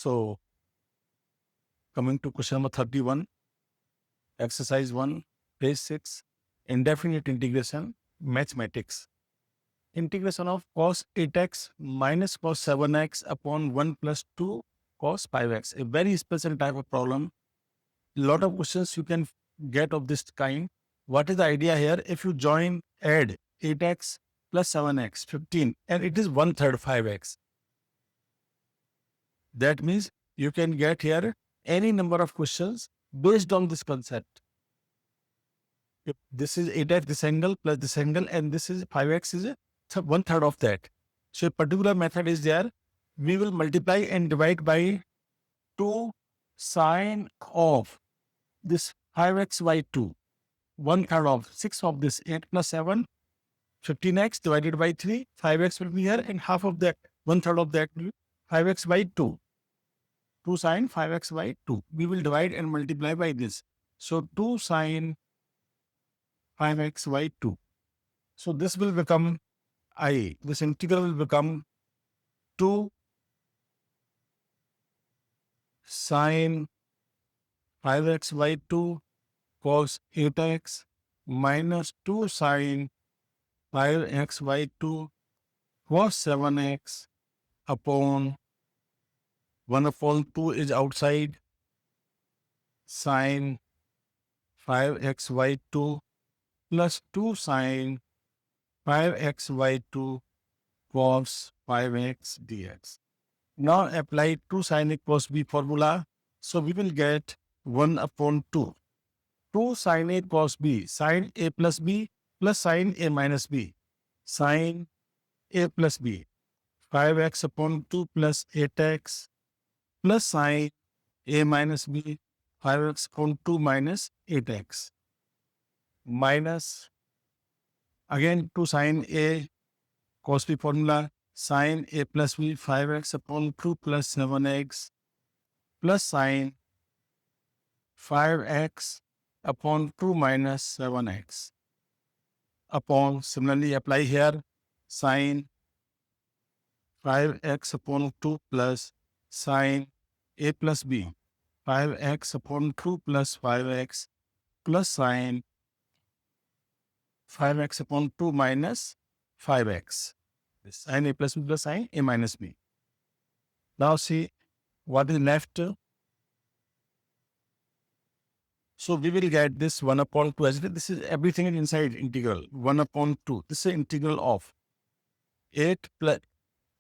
So, coming to question number 31, exercise 1, page 6, indefinite integration, mathematics. Integration of cos 8x minus cos 7x upon 1 plus 2 cos 5x. A very special type of problem. Lot of questions you can get of this kind. What is the idea here? If you add 8x plus 7x, 15, and it is 1/3 5x. That means you can get here any number of questions based on this concept. If this is 8x, this angle plus this angle, and this is 5x is 1/3 of that. So a particular method is there. We will multiply and divide by 2 sine of this 5x by 2. 1/3 of 6 of this 8 plus 7, 15x divided by 3. 5x will be here, and half of that, 1/3 of that will be 5x by 2. 2 sine 5x by 2. We will divide and multiply by this. So 2 sine 5x by 2. So this will become I. This integral will become 2 sine 5x by 2 cos 8x minus 2 sine 5x by 2 cos 7x upon 1/2 is outside, sine 5x by 2 plus 2 sine 5x by 2 cos 5x dx. Now apply 2 sin A cos B formula. So we will get 1/2. 2 sin A cos B, sin A plus B plus sin A minus B, sin A plus B, 5x upon 2 plus 8x plus sin A minus B, 5x upon 2 minus 8x, minus again 2 sin A cos B formula, sin A plus B, 5x upon 2 plus 7x plus sin 5x upon 2 minus 7x upon, similarly apply here, sin 5x upon 2 plus sin A plus B, 5x upon 2 plus 5x plus sin 5x upon 2 minus 5x. This sin A plus B plus sin A minus B. Now see what is left. So we will get this 1/2 as this is everything is inside integral 1/2. This is integral of 8 plus,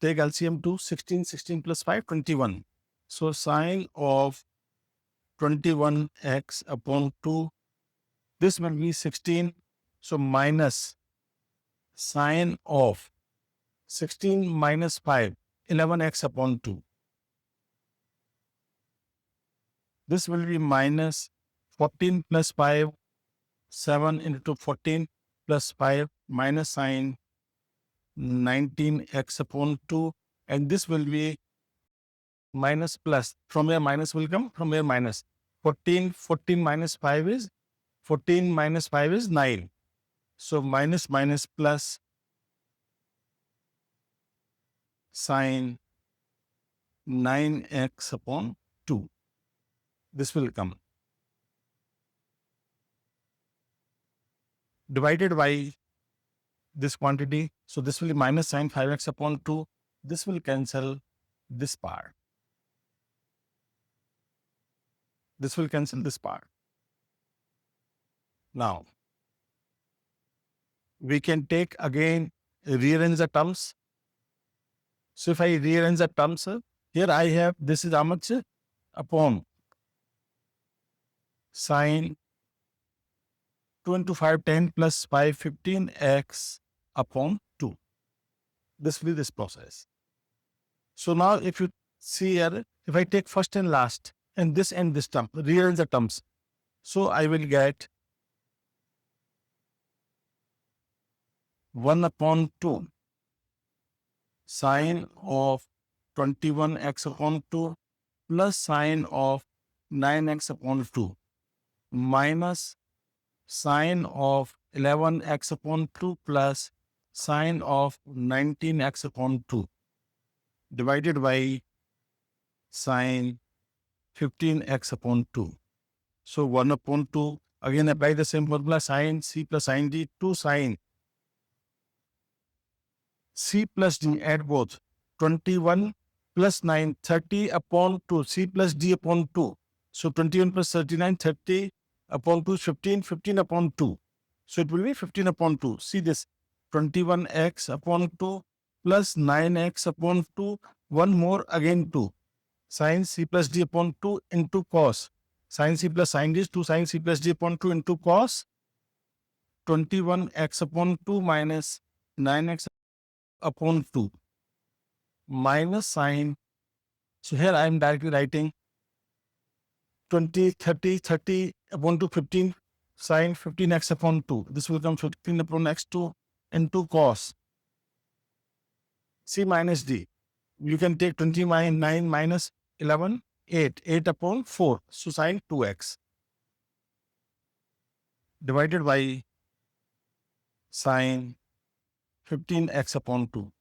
take LCM to 16, 16 plus 5, 21. So sine of 21x upon 2, this will be 16. So minus sine of 16 minus 5, 11x upon 2. This will be minus 14 plus 5, 7 into 14 plus 5 minus sine 19x upon 2. And this will be minus plus. From here minus will come, from here minus. 14 minus 5 is, 14 minus 5 is 9. So minus plus sine 9x upon 2. This will come. Divided by this quantity. So this will be minus sine 5x upon 2. This will cancel this part. This will cancel this part. Now, we can take again, rearrange the terms. So if I rearrange the terms, here I have, this is how much upon sine 2 into 5, 10 plus 5, 15x upon 2. This will be this process. So now if you see here, if I take first and last, and this term, rearrange the terms. So I will get 1/2 sine of 21x upon 2 plus sine of 9x upon 2 minus sine of 11x upon 2 plus sine of 19x upon 2 divided by sine 15x upon 2. So 1 upon 2. Again, apply the same formula, sine c plus sine d, 2 sine c plus d, add both. 21 plus 9, 30 upon 2, c plus d upon 2. So 21 plus 39, 30 upon 2, 15, 15 upon 2. So it will be 15 upon 2. See this, 21x upon 2 plus 9x upon 2, one more again 2. Sin c plus d upon 2 into cos. Sin c plus sin d is 2 sin c plus d upon 2 into cos 21x upon 2 minus 9x upon 2 minus sine. So here I am directly writing 20, 30, 30 upon 2, 15 sine 15x upon 2. This will become 15 upon x2 into cos c minus d. You can take 29 minus 11, 8. 8 upon 4. So sine 2x divided by sine 15x upon 2.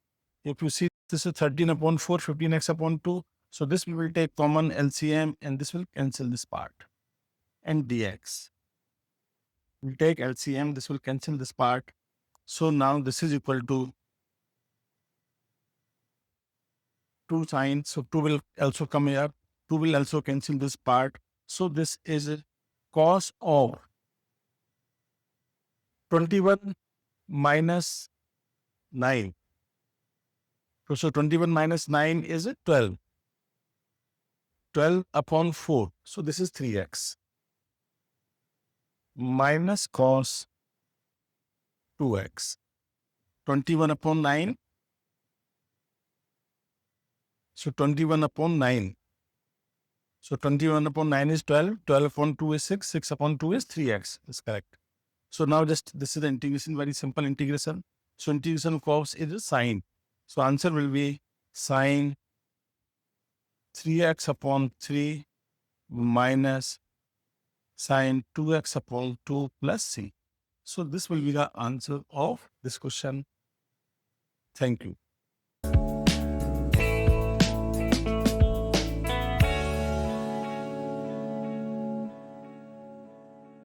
If you see, this is 13 upon 4, 15x upon 2. So this we will take common LCM and this will cancel this part. And dx. We'll take LCM, this will cancel this part. So now this is equal to 2 sine. So 2 will also come here. 2 will also cancel this part. So this is cos of 21 minus 9. So 21 minus 9 is 12. 12 upon 4. So this is 3x. Minus cos 2x. 21 upon 9. So 21 upon 9. So 21 upon 9 is 12. 12 upon 2 is 6. 6 upon 2 is 3x. That's correct. So now just this is the integration, very simple integration. So integration of cos is sine. So answer will be sine 3x upon 3 minus sine 2x upon 2 plus c. So this will be the answer of this question. Thank you.